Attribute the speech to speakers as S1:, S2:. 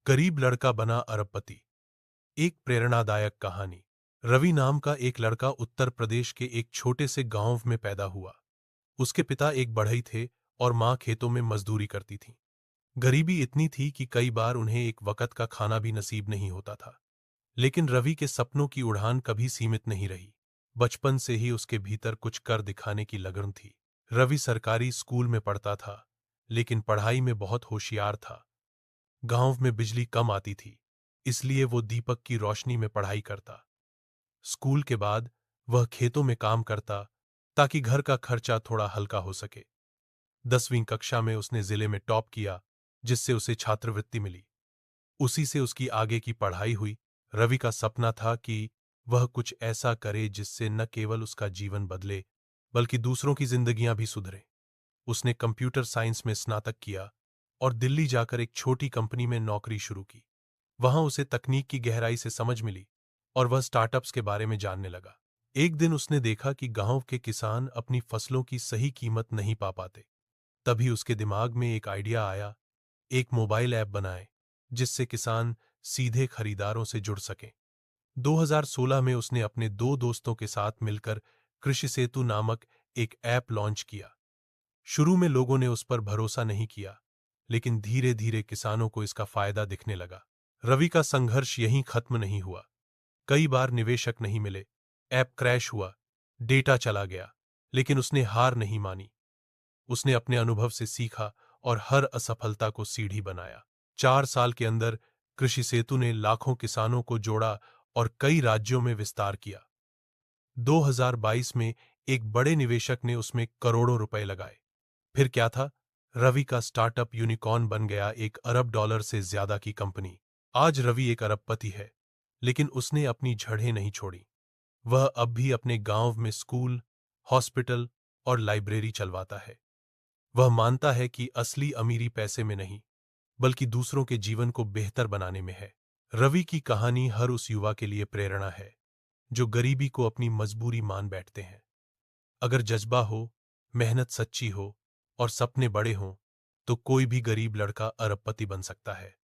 S1: गरीब लड़का बना अरबपति। एक प्रेरणादायक कहानी। रवि नाम का एक लड़का उत्तर प्रदेश के एक छोटे से गांव में पैदा हुआ। उसके पिता एक बढ़ई थे और मां खेतों में मजदूरी करती थी। गरीबी इतनी थी कि कई बार उन्हें एक वक्त का खाना भी नसीब नहीं होता था। लेकिन रवि के सपनों की उड़ान कभी सीमित नहीं रही। बचपन से ही उसके भीतर कुछ कर दिखाने की लगन थी। रवि सरकारी स्कूल में पढ़ता था, लेकिन पढ़ाई में बहुत होशियार था। गांव में बिजली कम आती थी, इसलिए वो दीपक की रोशनी में पढ़ाई करता। स्कूल के बाद वह खेतों में काम करता ताकि घर का खर्चा थोड़ा हल्का हो सके। 10वीं कक्षा में उसने जिले में टॉप किया, जिससे उसे छात्रवृत्ति मिली। उसी से उसकी आगे की पढ़ाई हुई। रवि का सपना था कि वह कुछ ऐसा करे जिससे न केवल उसका जीवन बदले, बल्कि दूसरों की जिंदगियां भी सुधरें। उसने कंप्यूटर साइंस में स्नातक किया और दिल्ली जाकर एक छोटी कंपनी में नौकरी शुरू की। वहां उसे तकनीक की गहराई से समझ मिली और वह स्टार्टअप्स के बारे में जानने लगा। एक दिन उसने देखा कि गांव के किसान अपनी फसलों की सही कीमत नहीं पा पाते। तभी उसके दिमाग में एक आइडिया आया, एक मोबाइल ऐप बनाए जिससे किसान सीधे खरीदारों से जुड़ सकें। 2016 में उसने अपने दो दोस्तों के साथ मिलकर कृषि सेतु नामक एक ऐप लॉन्च किया। शुरू में लोगों ने उस पर भरोसा नहीं किया, लेकिन धीरे धीरे किसानों को इसका फायदा दिखने लगा। रवि का संघर्ष यहीं खत्म नहीं हुआ। कई बार निवेशक नहीं मिले, ऐप क्रैश हुआ, डेटा चला गया, लेकिन उसने हार नहीं मानी। उसने अपने अनुभव से सीखा और हर असफलता को सीढ़ी बनाया। 4 साल के अंदर कृषि सेतु ने लाखों किसानों को जोड़ा और कई राज्यों में विस्तार किया। 2022 में एक बड़े निवेशक ने उसमें करोड़ों रुपए लगाए। फिर क्या था? रवि का स्टार्टअप यूनिकॉर्न बन गया, $1 अरब से ज्यादा की कंपनी। आज रवि एक अरबपति है, लेकिन उसने अपनी जड़ें नहीं छोड़ी। वह अब भी अपने गांव में स्कूल, हॉस्पिटल और लाइब्रेरी चलवाता है। वह मानता है कि असली अमीरी पैसे में नहीं, बल्कि दूसरों के जीवन को बेहतर बनाने में है। रवि की कहानी हर उस युवा के लिए प्रेरणा है जो गरीबी को अपनी मजबूरी मान बैठते हैं। अगर जज्बा हो, मेहनत सच्ची हो और सपने बड़े हों, तो कोई भी गरीब लड़का अरबपति बन सकता है।